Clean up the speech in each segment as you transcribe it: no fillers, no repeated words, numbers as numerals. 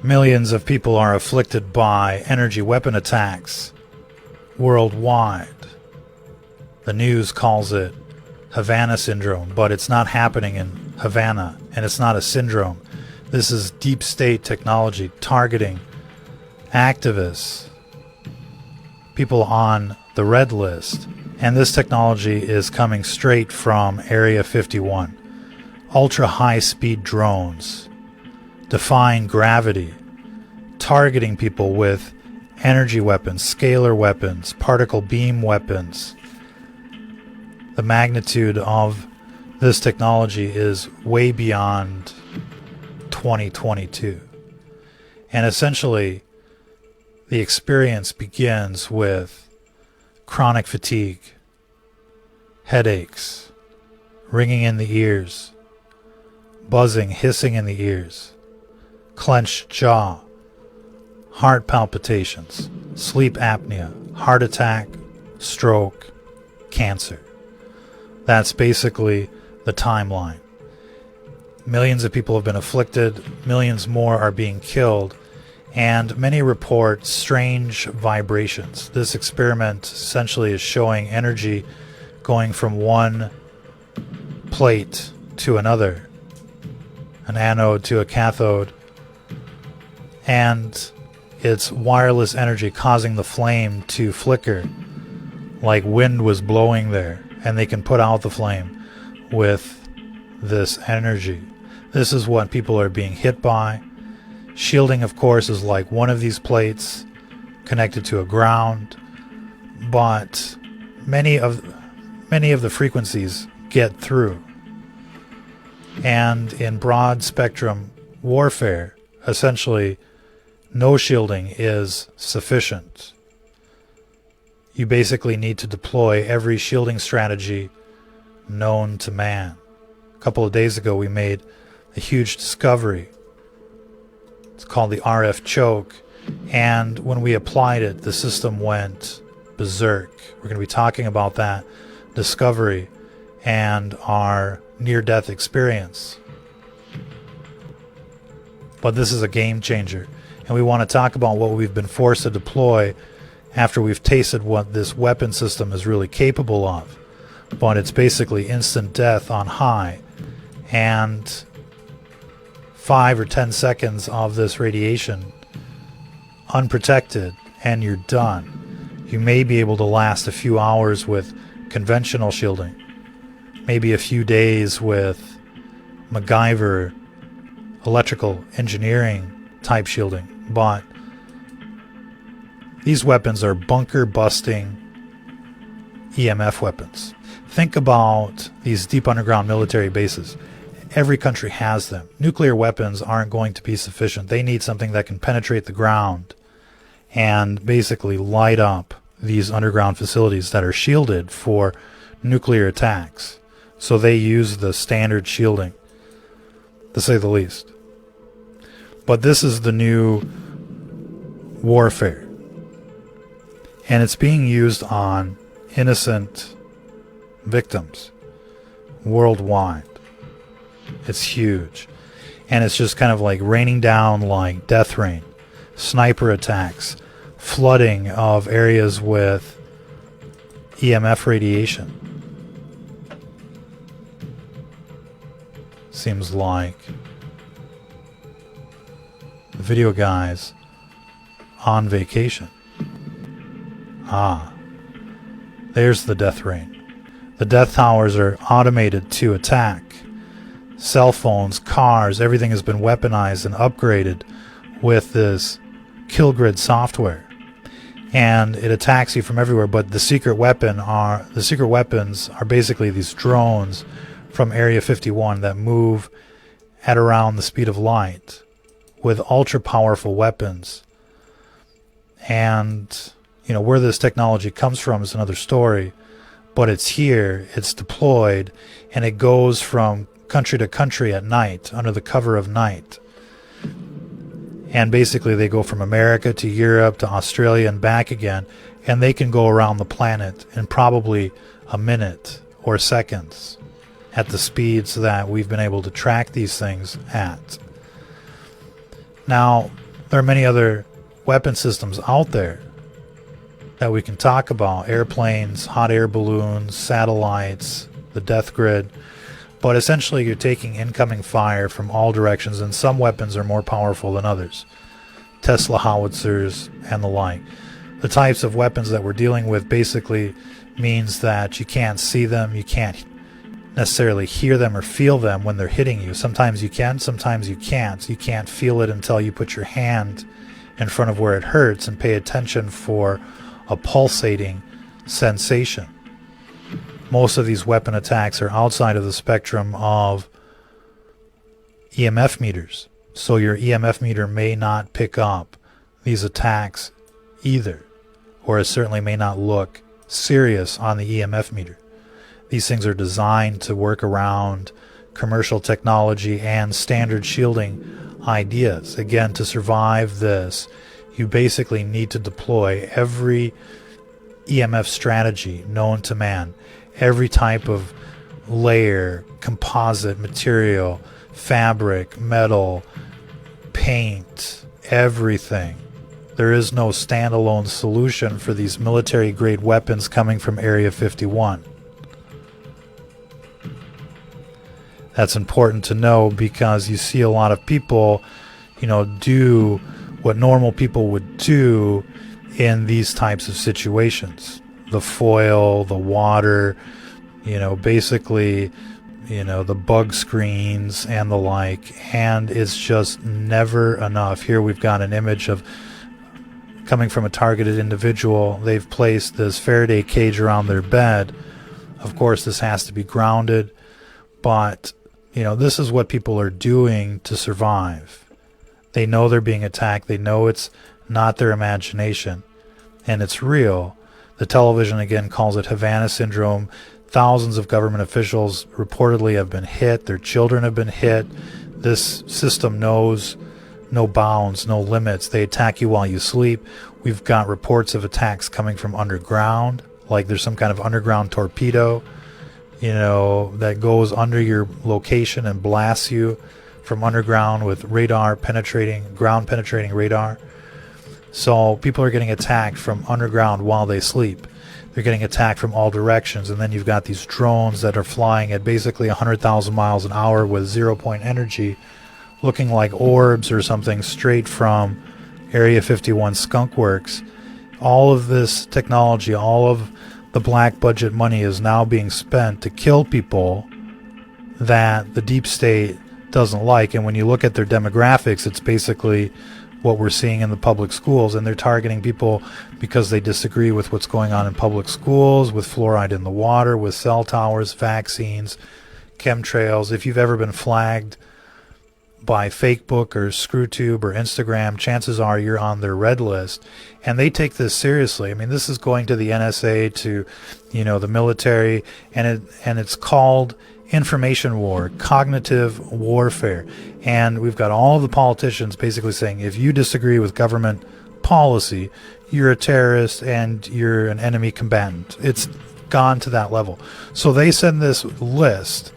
Millions of people are afflicted by energy weapon attacks worldwide. The news calls it Havana syndrome, but it's not happening in Havana, and it's not a syndrome. This is deep state technology targeting activists, people on the red list, and this technology is coming straight from Area 51. Ultra high speed drones, defying gravity, targeting people with energy weapons, scalar weapons, particle beam weapons. The magnitude of this technology is way beyond 2022. And essentially, the experience begins with chronic fatigue, headaches, ringing in the ears, buzzing, hissing in the ears, clenched jaw, heart palpitations, sleep apnea, heart attack, stroke, cancer. That's basically the timeline. Millions of people have been afflicted, millions more are being killed, and many report strange vibrations. This experiment essentially is showing energy going from one plate to another, an anode to a cathode, and it's wireless energy causing the flame to flicker like wind was blowing there, and they can put out the flame with this energy. This is what people are being hit by. Shielding, of course, is like one of these plates connected to a ground, but many of the frequencies get through. And in broad spectrum warfare, essentially, no shielding is sufficient. You basically need to deploy every shielding strategy known to man. A couple of days ago, we made a huge discovery. It's called the RF choke, and when we applied it, the system went berserk. We're going to be talking about that discovery and our near-death experience. But this is a game changer, and we want to talk about what we've been forced to deploy after we've tasted what this weapon system is really capable of. But it's basically instant death on high, and 5 or 10 seconds of this radiation unprotected, and you're done. You may be able to last a few hours with conventional shielding, maybe a few days with MacGyver electrical engineering type shielding, but these weapons are bunker busting EMF weapons. Think about these deep underground military bases. Every country has them. Nuclear weapons aren't going to be sufficient. They need something that can penetrate the ground and basically light up these underground facilities that are shielded for nuclear attacks. So they use the standard shielding, to say the least. But this is the new warfare, and it's being used on innocent victims worldwide. It's huge, and it's just kind of like raining down like death rain, sniper attacks, flooding of areas with EMF radiation. Seems like the video guys on vacation. There's the death rain. The death towers are automated to attack. Cell phones, cars, everything has been weaponized and upgraded with this kill grid software, and it attacks you from everywhere. But the secret weapons are basically these drones from Area 51 that move at around the speed of light with ultra powerful weapons. And where this technology comes from is another story, but it's here, it's deployed, and it goes from country to country at night, under the cover of night. And basically they go from America to Europe to Australia and back again, and they can go around the planet in probably a minute or seconds at the speeds that we've been able to track these things at. Now, There are many other weapon systems out there that we can talk about: airplanes, hot air balloons, satellites, the death grid. But essentially you're taking incoming fire from all directions, and some weapons are more powerful than others. Tesla howitzers and the like. The types of weapons that we're dealing with basically means that you can't see them, you can't necessarily hear them or feel them when they're hitting you. Sometimes you can, sometimes you can't. You can't feel it until you put your hand in front of where it hurts and pay attention for a pulsating sensation. Most of these weapon attacks are outside of the spectrum of EMF meters, so your EMF meter may not pick up these attacks either, or it certainly may not look serious on the EMF meter. These things are designed to work around commercial technology and standard shielding ideas. Again, to survive this, you basically need to deploy every EMF strategy known to man, every type of layer, composite material, fabric, metal, paint, everything. There is no standalone solution for these military-grade weapons coming from Area 51. That's important to know, because you see a lot of people, do what normal people would do in these types of situations. The foil, the water, basically, the bug screens and the like, and it's just never enough. Here we've got an image of coming from a targeted individual. They've placed this Faraday cage around their bed. Of course, this has to be grounded, but this is what people are doing to survive. They know they're being attacked. They know it's not their imagination, and it's real. The television, again, calls it Havana Syndrome. Thousands of government officials reportedly have been hit. Their children have been hit. This system knows no bounds, no limits. They attack you while you sleep. We've got reports of attacks coming from underground, like there's some kind of underground torpedo, that goes under your location and blasts you from underground with ground penetrating radar. So people are getting attacked from underground while they sleep. They're getting attacked from all directions. And then you've got these drones that are flying at basically 100,000 miles an hour with 0-point energy, looking like orbs or something, straight from Area 51 skunk works. All of this technology, all of the black budget money is now being spent to kill people that the deep state doesn't like. And when you look at their demographics, it's basically what we're seeing in the public schools, and they're targeting people because they disagree with what's going on in public schools, with fluoride in the water, with cell towers, vaccines, chemtrails. If you've ever been flagged by Facebook or ScrewTube or Instagram, chances are you're on their red list, and they take this seriously. I mean, this is going to the NSA, to the military, and it's called information war, cognitive warfare. And we've got all of the politicians basically saying, if you disagree with government policy, you're a terrorist and you're an enemy combatant. It's gone to that level. So they send this list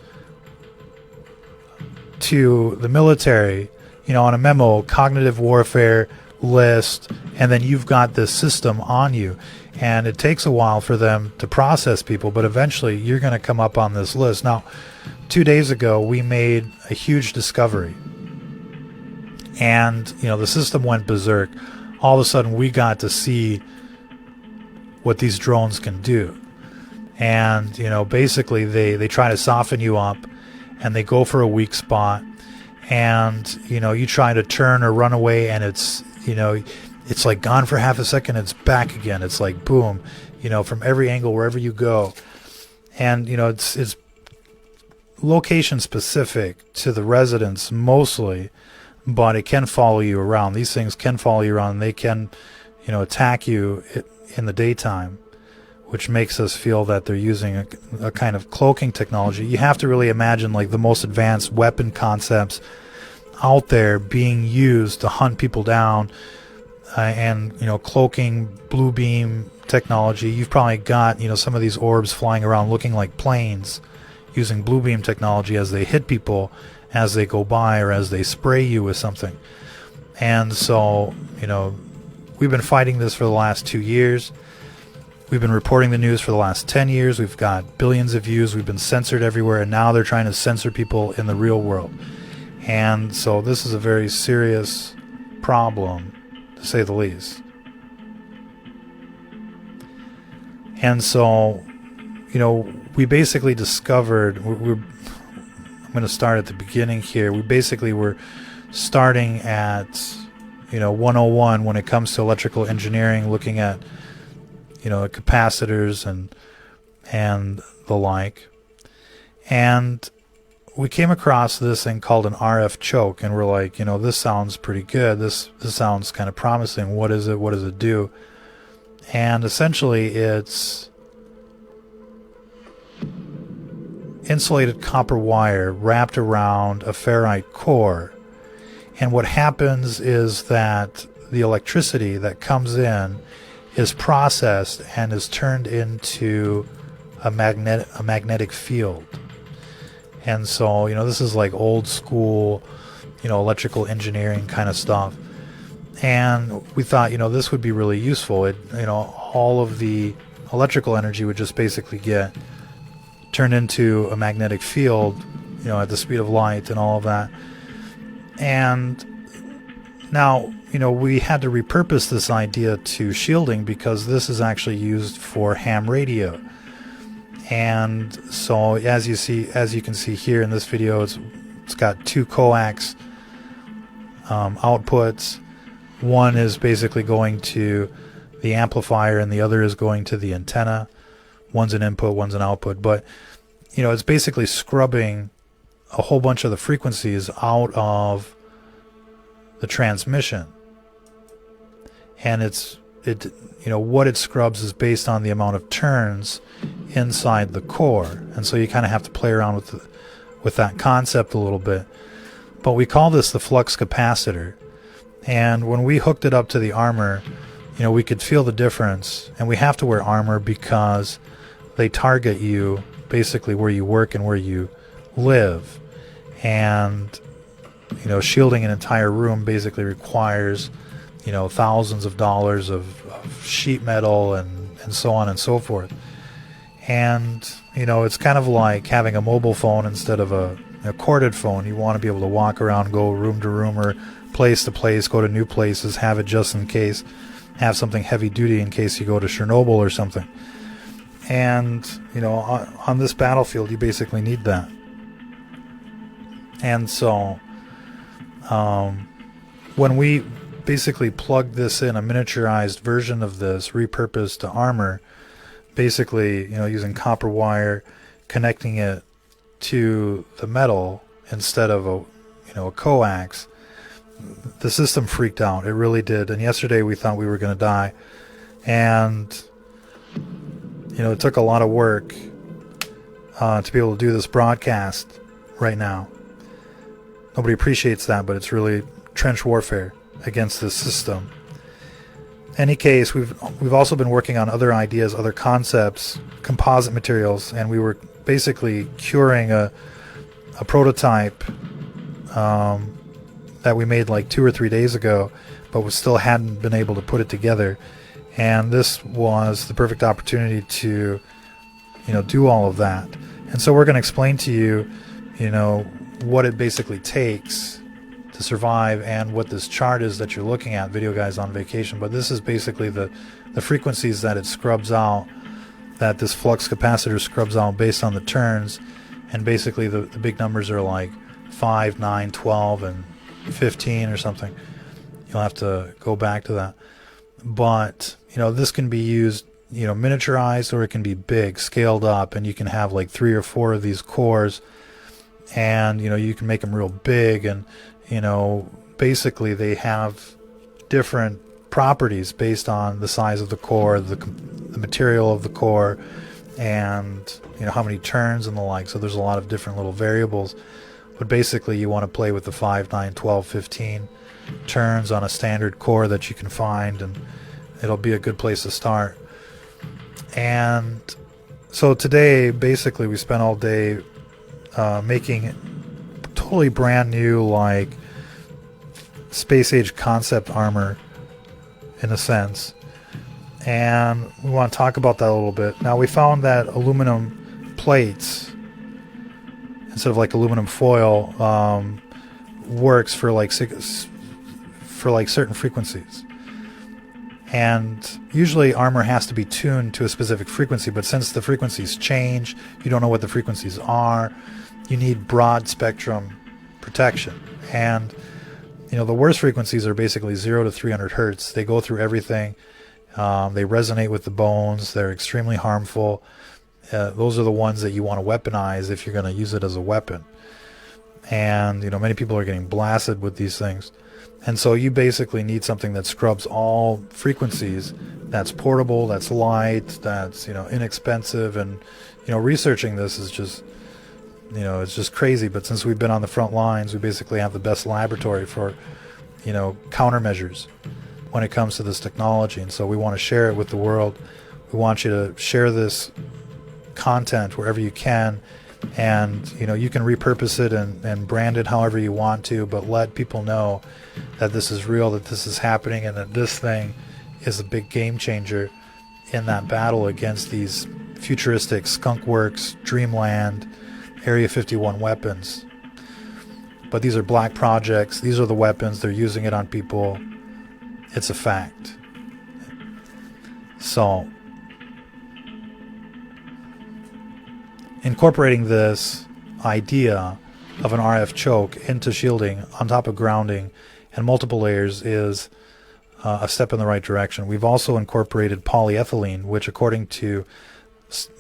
to the military, on a memo, cognitive warfare list, and then you've got this system on you. And it takes a while for them to process people, but eventually you're going to come up on this list. Now, 2 days ago, we made a huge discovery. And, the system went berserk. All of a sudden, we got to see what these drones can do. And, basically, they try to soften you up, and they go for a weak spot. And, you try to turn or run away, and it's like gone for half a second, it's back again. It's like boom, from every angle, wherever you go. And, it's location specific to the residents mostly, but it can follow you around. These things can follow you around. They can, attack you in the daytime, which makes us feel that they're using a kind of cloaking technology. You have to really imagine like the most advanced weapon concepts out there being used to hunt people down, and cloaking, blue beam technology. You've probably got some of these orbs flying around looking like planes, using blue beam technology as they hit people as they go by, or as they spray you with something. And so, we've been fighting this for the last 2 years. We've been reporting the news for the last 10 years. We've got billions of views. We've been censored everywhere, and now they're trying to censor people in the real world. And so this is a very serious problem, to say the least. And so, we basically discovered, I'm going to start at the beginning here. We basically were starting at, 101 when it comes to electrical engineering, looking at, capacitors and the like. And we came across this thing called an RF choke, and we're like, this sounds pretty good. This sounds kind of promising. What is it? What does it do? And essentially it's insulated copper wire wrapped around a ferrite core. And what happens is that the electricity that comes in is processed and is turned into a magnetic field. And so, this is like old school, electrical engineering kind of stuff. And we thought, this would be really useful. All of the electrical energy would just basically get turned into a magnetic field, at the speed of light and all of that. And now, we had to repurpose this idea to shielding because this is actually used for ham radio. And so as you can see here in this video, it's got 2 coax outputs. One is basically going to the amplifier and the other is going to the antenna. One's an input, one's an output. But, it's basically scrubbing a whole bunch of the frequencies out of the transmission. And what it scrubs is based on the amount of turns inside the core. And so you kind of have to play around with that concept a little bit. But we call this the flux capacitor. And when we hooked it up to the armor, we could feel the difference. And we have to wear armor because they target you basically where you work and where you live. And, shielding an entire room basically requires, thousands of dollars of sheet metal and so on and so forth. And, it's kind of like having a mobile phone instead of a corded phone. You want to be able to walk around, go room to room or place to place, go to new places, have it just in case, have something heavy duty in case you go to Chernobyl or something. And, on this battlefield, you basically need that. And so, when we basically plugged this in, a miniaturized version of this, repurposed to armor, basically, using copper wire, connecting it to the metal instead of a coax, the system freaked out. It really did. And yesterday we thought we were going to die. And, it took a lot of work to be able to do this broadcast right now. Nobody appreciates that, but it's really trench warfare against this system. In any case, we've also been working on other ideas, other concepts, composite materials, and we were basically curing a prototype that we made like 2 or 3 days ago, but we still hadn't been able to put it together. And this was the perfect opportunity to, do all of that. And so we're going to explain to you, what it basically takes to survive and what this chart is that you're looking at, Video Guys on Vacation. But this is basically the frequencies that it scrubs out, that this flux capacitor scrubs out based on the turns. And basically the big numbers are like 5, 9, 12, and 15 or something. You'll have to go back to that. But, this can be used, miniaturized, or it can be big, scaled up, and you can have like 3 or 4 of these cores. And, you can make them real big, and, basically they have different properties based on the size of the core, the material of the core, and, how many turns and the like. So there's a lot of different little variables. But basically you want to play with the 5, 9, 12, 15 turns on a standard core that you can find, and it'll be a good place to start. And so today, basically, we spent all day making totally brand new, like space age concept armor in a sense. And we want to talk about that a little bit. Now, we found that aluminum plates, instead of like aluminum foil, works for like certain frequencies. And usually armor has to be tuned to a specific frequency, but since the frequencies change, you don't know what the frequencies are, you need broad spectrum protection. And the worst frequencies are basically 0 to 300 hertz. They go through everything. They resonate with the bones. They're extremely harmful. Those are the ones that you want to weaponize if you're going to use it as a weapon. And many people are getting blasted with these things. And so you basically need something that scrubs all frequencies, that's portable, that's light, that's inexpensive. And researching this is just it's just crazy. But since we've been on the front lines, we basically have the best laboratory for countermeasures when it comes to this technology. And so we want to share it with the world. We want you to share this content wherever you can. And you can repurpose it and brand it however you want to, but let people know that this is real, that this is happening, and that this thing is a big game changer in that battle against these futuristic Skunk Works, Dreamland, Area 51 weapons. But these are black projects. These are the weapons. They're using it on people. It's a fact. So incorporating this idea of an RF choke into shielding on top of grounding and multiple layers is a step in the right direction. We've also incorporated polyethylene, which according to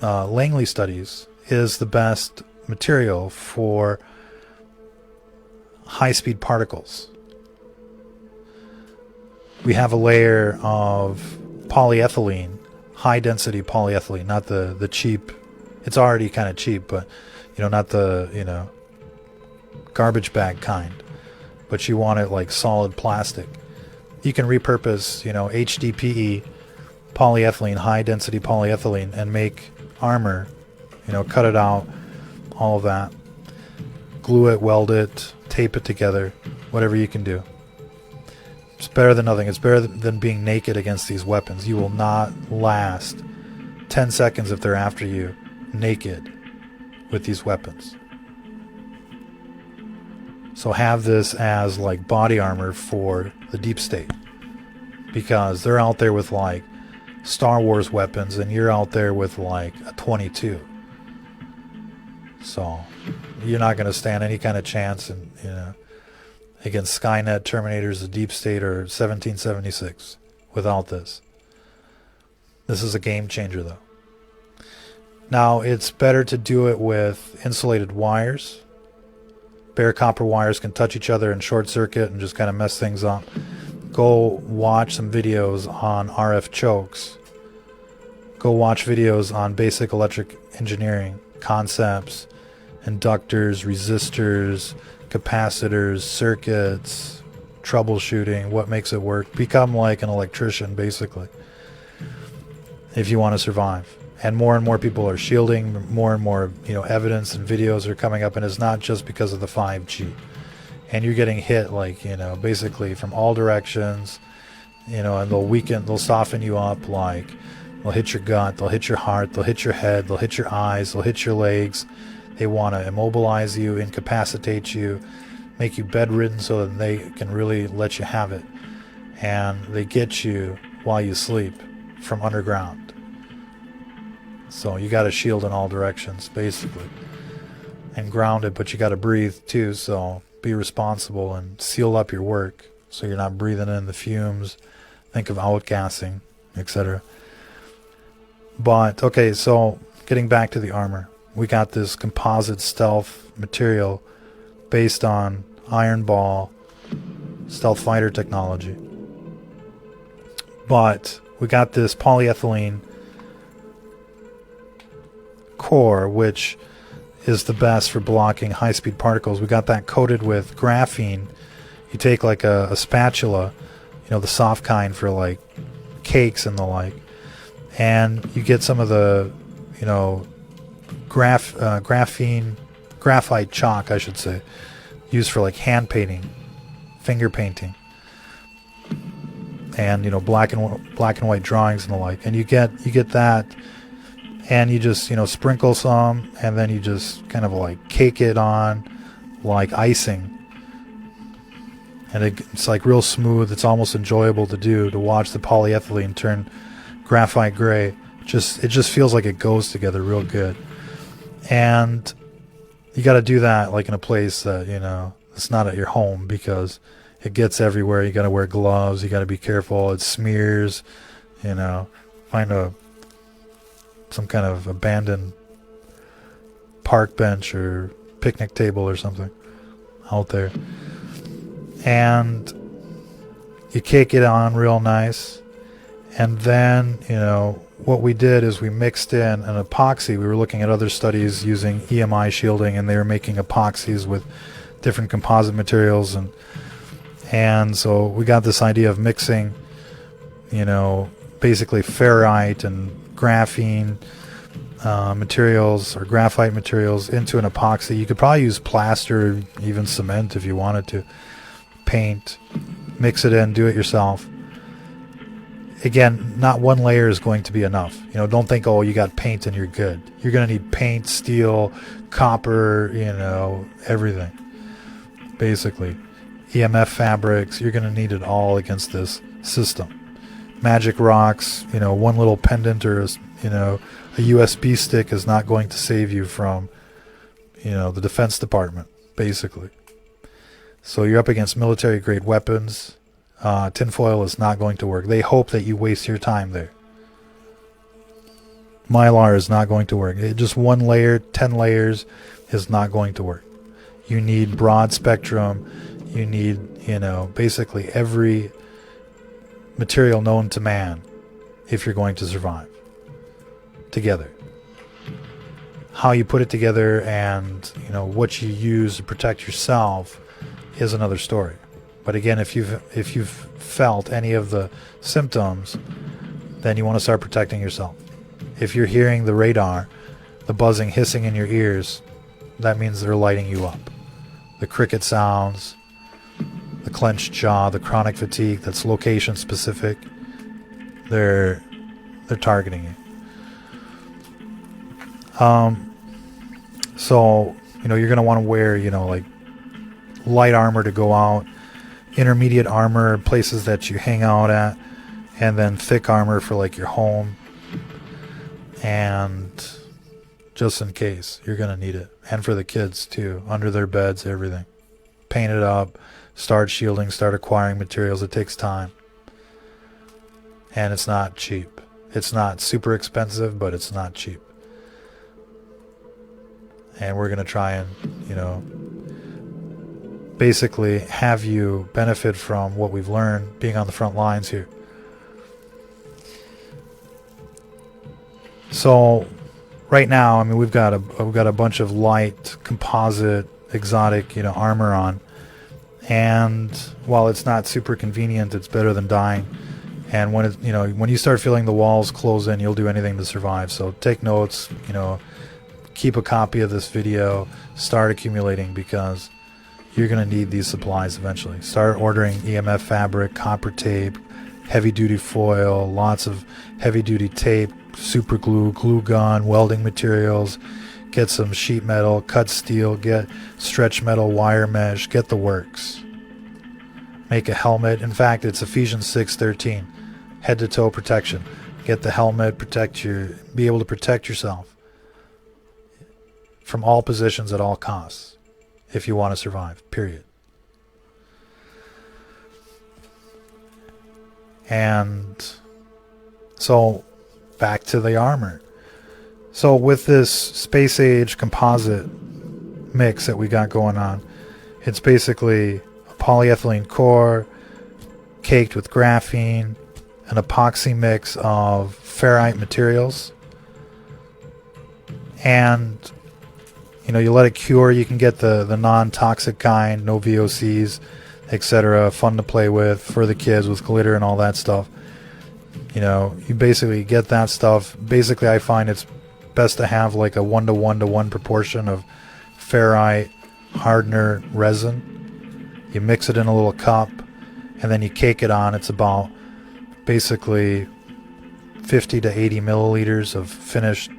Langley studies is the best material for high-speed particles. We have a layer of polyethylene, high-density polyethylene, not the cheap. It's already kind of cheap, but not the garbage bag kind. But you want it like solid plastic. You can repurpose HDPE, polyethylene, high-density polyethylene, and make armor. Cut it out, all of that. Glue it, weld it, tape it together, whatever you can do. It's better than nothing. It's better than being naked against these weapons. You will not last 10 seconds if they're after you naked with these weapons. So have this as like body armor for the deep state, because they're out there with like Star Wars weapons and you're out there with like a 22. So you're not going to stand any kind of chance against Skynet, Terminators, the deep state, or 1776 without this. This is a game changer though. Now, it's better to do it with insulated wires. Bare copper wires can touch each other and short circuit and just kind of mess things up. Go watch some videos on RF chokes. Go watch videos on basic electric engineering concepts, inductors, resistors, capacitors, circuits, troubleshooting, what makes it work. Become like an electrician, basically, if you want to survive. And more people are shielding, more and more evidence and videos are coming up, and it's not just because of the 5G. And you're getting hit like basically from all directions, and they'll soften you up, like they'll hit your gut, they'll hit your heart, they'll hit your head, they'll hit your eyes, they'll hit your legs. They want to immobilize you, incapacitate you, make you bedridden so that they can really let you have it. And they get you while you sleep from underground. So you got to shield in all directions, basically, and ground it, but you got to breathe too. So be responsible and seal up your work so you're not breathing in the fumes. Think of outgassing, etc. But okay, so getting back to the armor, we got this composite stealth material based on Iron Ball stealth fighter technology. But we got this polyethylene core, which is the best for blocking high-speed particles. We got that coated with graphene. You take like a spatula, the soft kind for like cakes and the like, and you get some of the graphite chalk, I should say, used for like hand painting, finger painting. and black and white drawings and the like, and you get that, and you just sprinkle some, and then you just kind of like cake it on like icing, and it's like real smooth. It's almost enjoyable to watch the polyethylene turn graphite gray. It just feels like it goes together real good. And you got to do that like in a place that it's not at your home, because it gets everywhere. You got to wear gloves. You got to be careful. It smears. Find some kind of abandoned park bench or picnic table or something out there, and you cake it on real nice. And then what we did is we mixed in an epoxy. We were looking at other studies using EMI shielding, and they were making epoxies with different composite materials, and so we got this idea of mixing basically ferrite and graphene materials, or graphite materials, into an epoxy. You could probably use plaster, even cement if you wanted to, paint, mix it in, do it yourself. Again, not one layer is going to be enough. Don't think, oh, you got paint and you're good. You're going to need paint, steel, copper, everything. Basically, EMF fabrics, you're going to need it all against this system. Magic rocks, one little pendant or a USB stick is not going to save you from, the Defense Department, basically. So you're up against military grade weapons. Tinfoil is not going to work. They hope that you waste your time there. Mylar is not going to work. Just one layer, 10 layers is not going to work. You need broad spectrum. You need, basically every material known to man if you're going to survive together. How you put it together and, what you use to protect yourself is another story. But again, if you've felt any of the symptoms, then you want to start protecting yourself. If you're hearing the radar, the buzzing, hissing in your ears, that means they're lighting you up. The cricket sounds, the clenched jaw, the chronic fatigue that's location specific, they're targeting you. So you're going to want to wear like light armor to go out, intermediate armor places that you hang out at, and then thick armor for like your home, and just in case, you're going to need it. And for the kids too, under their beds, everything. Paint it up, start shielding, start acquiring materials. It takes time, and it's not cheap. It's not super expensive, but it's not cheap. And we're going to try and basically have you benefit from what we've learned being on the front lines here. So right now, we've got a bunch of light composite exotic armor on, and while it's not super convenient, it's better than dying. And when you start feeling the walls close in, you'll do anything to survive. So take notes, keep a copy of this video, start accumulating, because you're going to need these supplies eventually. Start ordering EMF fabric, copper tape, heavy-duty foil, lots of heavy-duty tape, super glue, glue gun, welding materials. Get some sheet metal, cut steel, get stretch metal, wire mesh, get the works. Make a helmet. In fact, it's Ephesians 6:13. Head-to-toe protection. Get the helmet, be able to protect yourself from all positions at all costs if you want to survive, period. And so back to the armor. So with this space age composite mix that we got going on, it's basically a polyethylene core caked with graphene, an epoxy mix of ferrite materials, and you let it cure. You can get the non-toxic kind, no VOCs, etc. Fun to play with for the kids with glitter and all that stuff. You basically get that stuff. Basically, I find it's best to have like a 1:1 proportion of ferrite, hardener, resin. You mix it in a little cup, and then you cake it on. It's about basically 50 to 80 milliliters of finished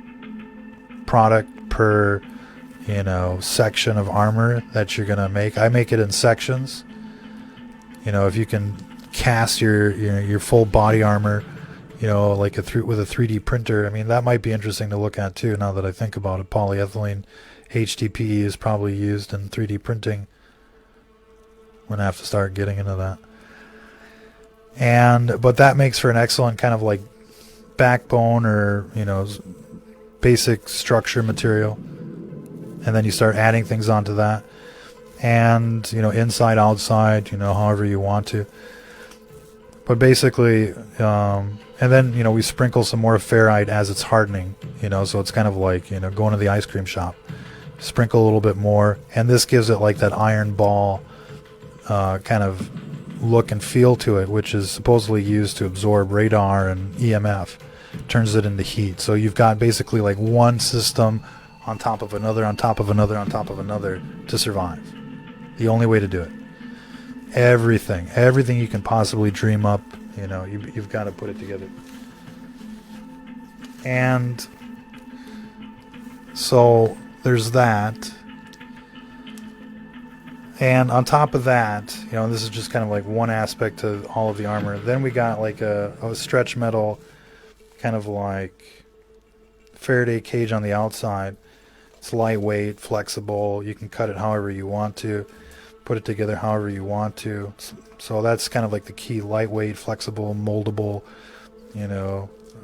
product per, section of armor that you're going to make. I make it in sections. If you can cast your full body armor, like with a 3D printer, I mean, that might be interesting to look at too, now that I think about it. Polyethylene HDPE is probably used in 3D printing. I'm going to have to start getting into that. But that makes for an excellent kind of like backbone or, basic structure material. And then you start adding things onto that. And, inside, outside, however you want to. But basically, and then, we sprinkle some more ferrite as it's hardening, so it's kind of like, going to the ice cream shop. Sprinkle a little bit more. And this gives it like that iron ball kind of look and feel to it, which is supposedly used to absorb radar and EMF. Turns it into heat. So you've got basically like one system on top of another, on top of another, on top of another to survive. The only way to do it. Everything you can possibly dream up, you've got to put it together. And so there's that. And on top of that, this is just kind of like one aspect to all of the armor. Then we got like a stretch metal, kind of like Faraday cage on the outside. It's lightweight, flexible. You can cut it however you want to, put it together however you want to. So that's kind of like the key: lightweight, flexible, moldable,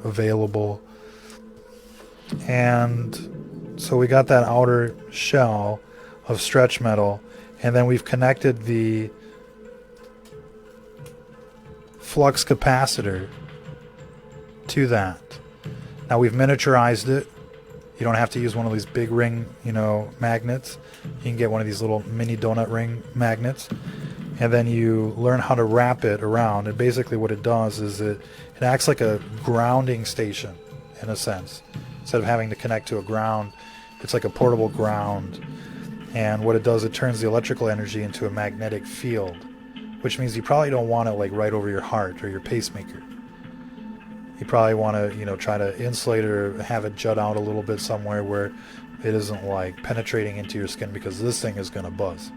available. And so we got that outer shell of stretch metal. And then we've connected the flux capacitor to that. Now we've miniaturized it. You don't have to use one of these big ring, magnets. You can get one of these little mini donut ring magnets. And then you learn how to wrap it around. And basically what it does is it acts like a grounding station, in a sense. Instead of having to connect to a ground, it's like a portable ground. And what it does, it turns the electrical energy into a magnetic field, which means you probably don't want it like right over your heart or your pacemaker. You probably want to, try to insulate it or have it jut out a little bit somewhere where it isn't like penetrating into your skin, because this thing is going to buzz.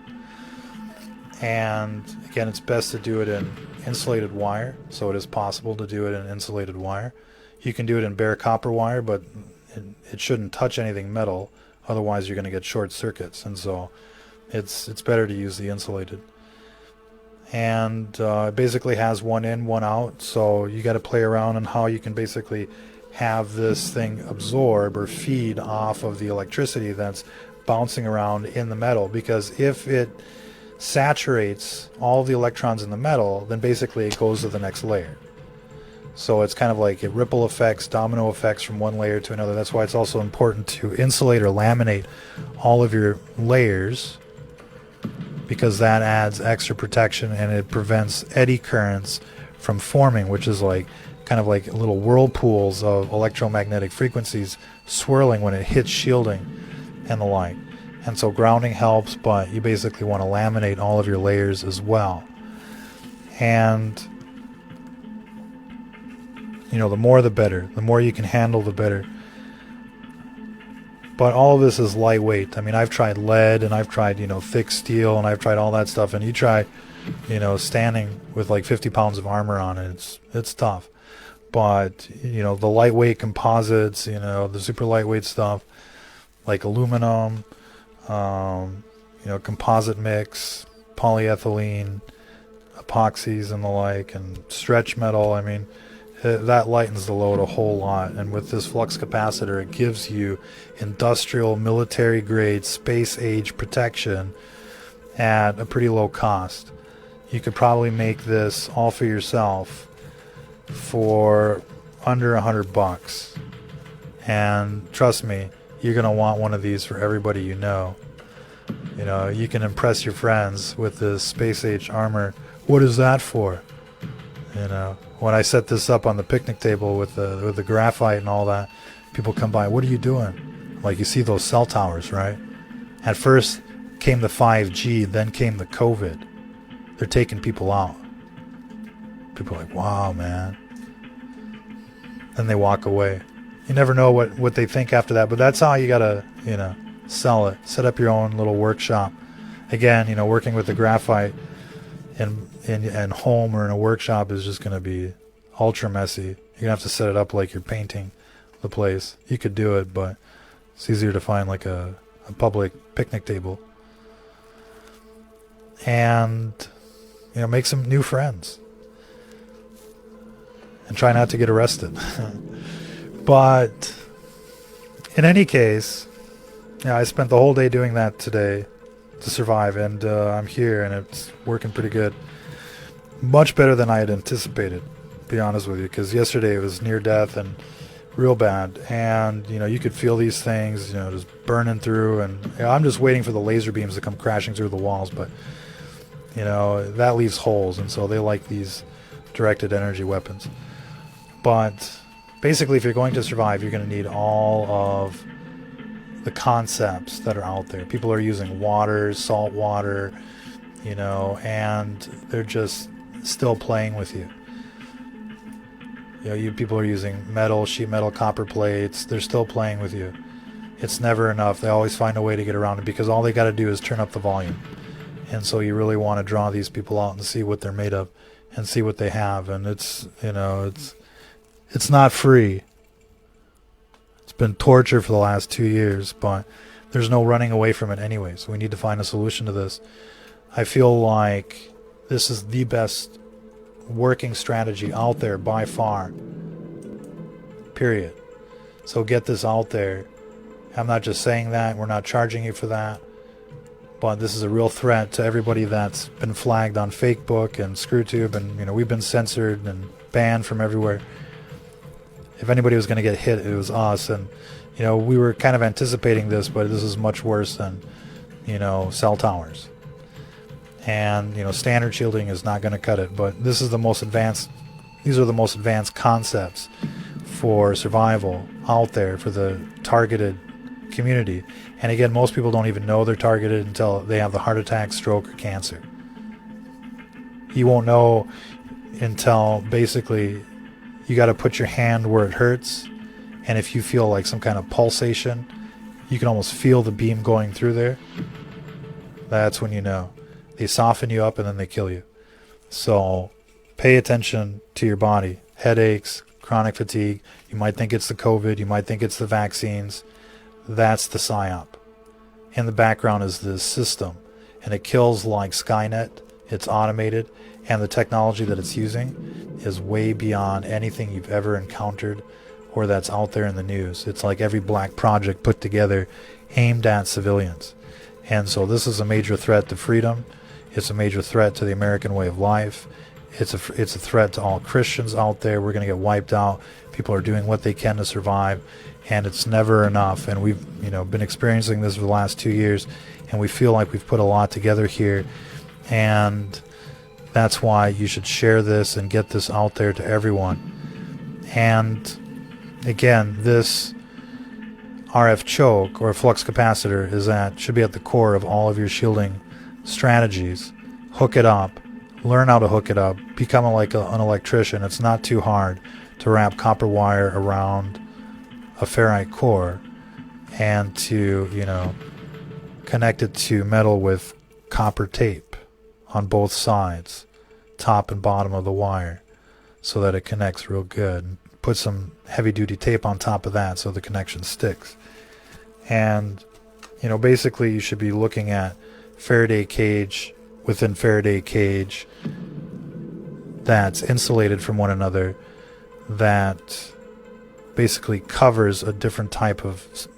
And again, it's best to do it in insulated wire, so it is possible to do it in insulated wire. You can do it in bare copper wire, but it shouldn't touch anything metal. Otherwise, you're going to get short circuits, and so it's better to use the insulated. And it basically has one in, one out, so you got to play around on how you can basically have this thing absorb or feed off of the electricity that's bouncing around in the metal. Because if it saturates all the electrons in the metal, then basically it goes to the next layer. So it's kind of like it ripple effects, domino effects from one layer to another. That's why it's also important to insulate or laminate all of your layers, because that adds extra protection and it prevents eddy currents from forming, which is like kind of like little whirlpools of electromagnetic frequencies swirling when it hits shielding and the like. And so grounding helps, but you basically want to laminate all of your layers as well. And the more the better. The more you can handle, the better. But all of this is lightweight. I mean, I've tried lead, and I've tried, thick steel, and I've tried all that stuff. And you try, standing with like 50 pounds of armor on it, it's tough. But, the lightweight composites, the super lightweight stuff, like aluminum, composite mix, polyethylene, epoxies and the like, and stretch metal, I mean, that lightens the load a whole lot. And with this flux capacitor, it gives you industrial, military grade, space age protection at a pretty low cost. You could probably make this all for yourself for under $100. And trust me, you're going to want one of these for everybody you know. You can impress your friends with this space age armor. What is that for? When I set this up on the picnic table with the graphite and all that, people come by, what are you doing? Like, you see those cell towers, right? At first came the 5G, then came the COVID. They're taking people out. People are like, wow, man. then they walk away. You never know what they think after that, but that's how you gotta, sell it. Set up your own little workshop. Again, working with the graphite in home or in a workshop is just gonna be ultra messy. You're gonna have to set it up like you're painting the place. You could do it, but it's easier to find like a public picnic table. And make some new friends. And try not to get arrested. But in any case, I spent the whole day doing that today to survive, and I'm here, and it's working pretty good. Much better than I had anticipated, to be honest with you, because yesterday it was near death and real bad, and you could feel these things, just burning through, and I'm just waiting for the laser beams to come crashing through the walls, but that leaves holes, and so they like these directed energy weapons. But basically, if you're going to survive, you're going to need all of the concepts that are out there. People are using water, salt water, and they're just still playing with you. People are using metal, sheet metal, copper plates. They're still playing with you. It's never enough. They always find a way to get around it because all they got to do is turn up the volume. And so you really want to draw these people out and see what they're made of and see what they have. And it's not free. It's been torture for the last 2 years, but there's no running away from it anyway. So we need to find a solution to this. I feel like this is the best working strategy out there by far. Period. So get this out there. I'm not just saying that. We're not charging you for that. But this is a real threat to everybody that's been flagged on Facebook and ScrewTube, and we've been censored and banned from everywhere. If anybody was going to get hit, it was us, and we were kind of anticipating this, but this is much worse than cell towers. And standard shielding is not going to cut it, but this is the most advanced. These are the most advanced concepts for survival out there for the targeted community. And again, most people don't even know they're targeted until they have the heart attack, stroke, or cancer. You won't know until basically you got to put your hand where it hurts, and if you feel like some kind of pulsation, you can almost feel the beam going through there. That's when you know. They soften you up and then they kill you. So pay attention to your body. Headaches, chronic fatigue. You might think it's the COVID. You might think it's the vaccines. That's the PSYOP. In the background is this system, and it kills like Skynet. It's automated, and the technology that it's using is way beyond anything you've ever encountered or that's out there in the news. It's like every black project put together aimed at civilians. And so this is a major threat to freedom. It's a major threat to the American way of life. It's a threat to all Christians out there. We're going to get wiped out. People are doing what they can to survive, and it's never enough. And we've been experiencing this for the last 2 years, and we feel like we've put a lot together here. And that's why you should share this and get this out there to everyone. And again, this RF choke or flux capacitor should be at the core of all of your shielding strategies. Hook it up. Learn how to hook it up. Become an electrician. It's not too hard to wrap copper wire around a ferrite core and to, connect it to metal with copper tape on both sides, top and bottom of the wire, so that it connects real good. Put some heavy-duty tape on top of that so the connection sticks. And, basically you should be looking at Faraday cage within Faraday cage that's insulated from one another, that basically covers a different type of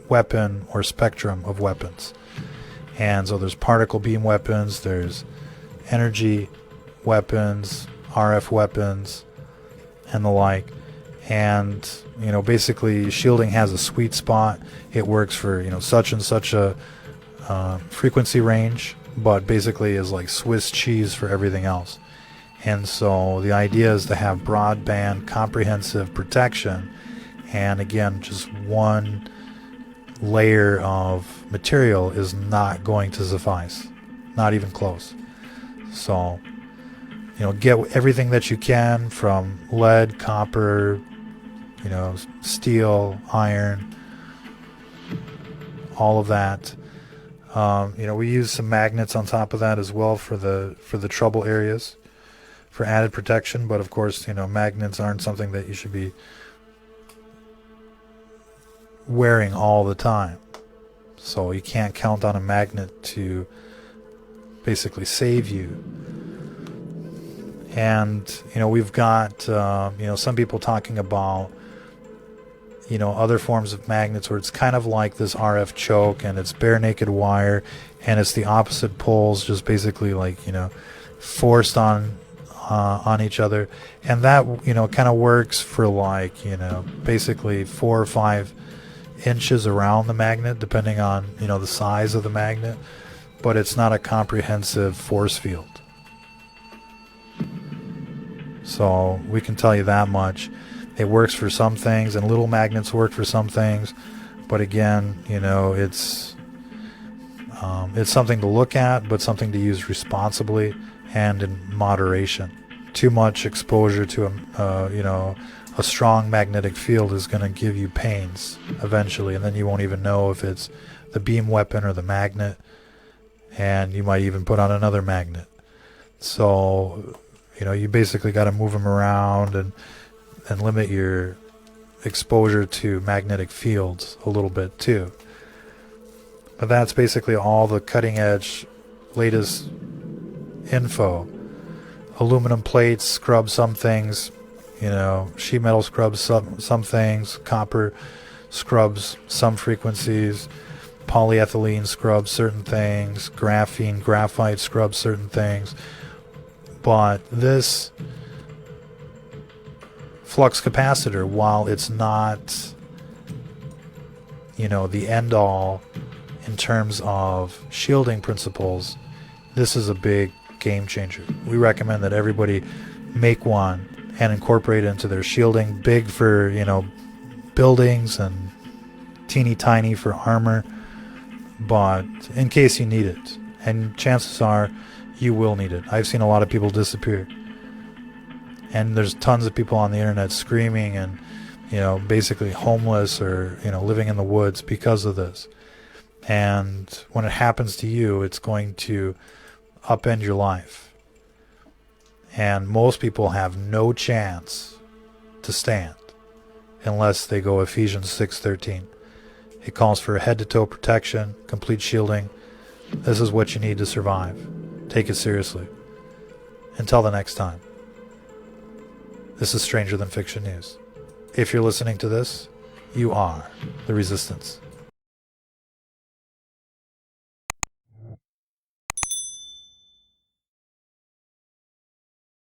weapon or spectrum of weapons. And so there's particle beam weapons, there's energy weapons, RF weapons, and the like. And basically shielding has a sweet spot. It works for such and such a frequency range, but basically is like Swiss cheese for everything else. And so the idea is to have broadband comprehensive protection, and again, just one layer of material is not going to suffice, not even close. So get everything that you can from lead, copper, steel, iron, all of that. We use some magnets on top of that as well for the trouble areas, for added protection. But of course, magnets aren't something that you should be wearing all the time. So you can't count on a magnet to basically save you. And we've got some people talking about other forms of magnets where it's kind of like this RF choke, and it's bare naked wire, and it's the opposite poles just basically forced on each other, and that kind of works for basically 4 or 5 inches around the magnet, depending on the size of the magnet, but it's not a comprehensive force field. So we can tell you that much. It works for some things, and little magnets work for some things, but again, it's something to look at, but something to use responsibly and in moderation. Too much exposure to a strong magnetic field is going to give you pains eventually, and then you won't even know if it's the beam weapon or the magnet, and you might even put on another magnet. So you basically got to move them around and limit your exposure to magnetic fields a little bit too. But that's basically all the cutting edge latest info. Aluminum plates scrub some things, sheet metal scrubs some things, copper scrubs some frequencies, polyethylene scrubs certain things, graphite scrubs certain things. But this flux capacitor, while it's not the end all in terms of shielding principles, this is a big game changer. We recommend that everybody make one and incorporate it into their shielding. Big for buildings, and teeny tiny for armor, but in case you need it, and chances are you will need it. I've seen a lot of people disappear, and there's tons of people on the internet screaming and basically homeless or living in the woods because of this. And when it happens to you, it's going to upend your life, and most people have no chance to stand unless they go Ephesians 6:13. It calls for head-to-toe protection, complete shielding. This is what you need to survive. Take it seriously. Until the next time, this is Stranger Than Fiction News. If you're listening to this, you are the Resistance.